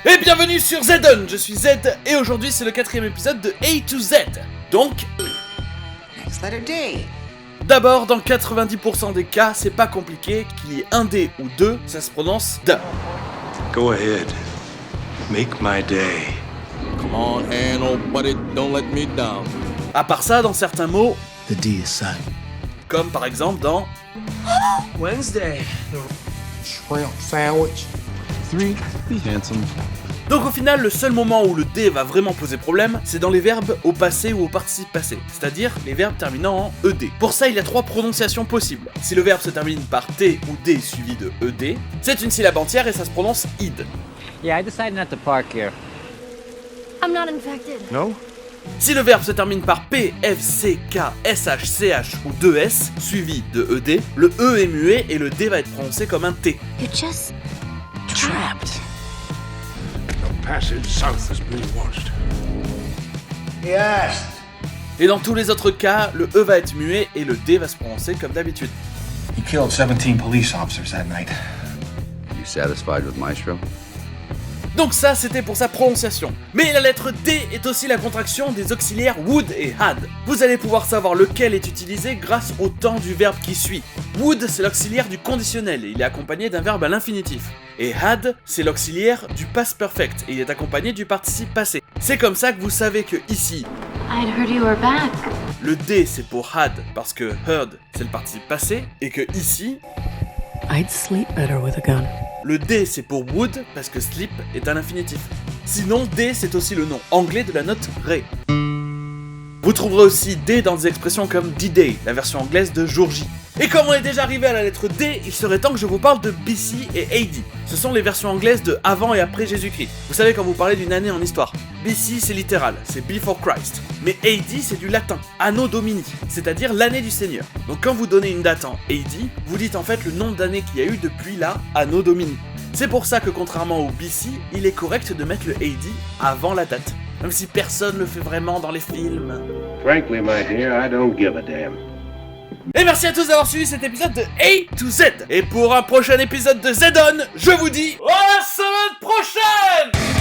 Et bienvenue sur Zedon, je suis Z et aujourd'hui c'est le 4ème épisode de A to Z. Donc, Next letter D. d'abord dans 90% des cas c'est pas compliqué, qu'il y ait un D ou deux, ça se prononce D. Go ahead. Make my day. Come on, hand, old buddy, don't let me down. À part ça, dans certains mots, The D is silent. comme par exemple dans Wednesday. Shrimp sandwich. 3, be handsome. Donc au final, le seul moment où le D va vraiment poser problème, c'est dans les verbes au passé ou au participe passé, c'est-à-dire les verbes terminant en ED. Pour ça, il y a 3 prononciations possibles. Si le verbe se termine par T ou D suivi de ED, c'est une syllabe entière et ça se prononce id. Yeah, I decided not to park here. I'm not infected. No? Si le verbe se termine par P, F, C, K, S, H, C, H ou 2S, suivi de ED, le E est muet et le D va être prononcé comme un T. You're just Trapped. The passage south has been washed. Yes. Et dans tous les autres cas, le E va être muet et le D va se prononcer comme d'habitude. He killed 17 police officers that night. You satisfied with Maestro? Donc ça, c'était pour sa prononciation. Mais la lettre D est aussi la contraction des auxiliaires would et had. Vous allez pouvoir savoir lequel est utilisé grâce au temps du verbe qui suit. Would, c'est l'auxiliaire du conditionnel et il est accompagné d'un verbe à l'infinitif. Et had, c'est l'auxiliaire du past perfect et il est accompagné du participe passé. C'est comme ça que vous savez que ici, I'd heard you were back. le D c'est pour had parce que heard c'est le participe passé et que ici, I'd sleep better with a gun. le D c'est pour would parce que sleep est un infinitif. Sinon, D c'est aussi le nom anglais de la note Ré. Vous trouverez aussi D dans des expressions comme D-Day, la version anglaise de jour J. Et comme on est déjà arrivé à la lettre D, il serait temps que je vous parle de BC et AD. Ce sont les versions anglaises de avant et après Jésus-Christ. Vous savez quand vous parlez d'une année en histoire. BC c'est littéral, c'est Before Christ. Mais AD c'est du latin, Anno Domini, c'est-à-dire l'année du Seigneur. Donc quand vous donnez une date en AD, vous dites en fait le nombre d'années qu'il y a eu depuis la Anno Domini. C'est pour ça que contrairement au BC, il est correct de mettre le AD avant la date. Même si personne le fait vraiment dans les films. Frankly, my dear, I don't give a damn. Et merci à tous d'avoir suivi cet épisode de A to Z. Et pour un prochain épisode de Zedon, je vous dis à la semaine prochaine.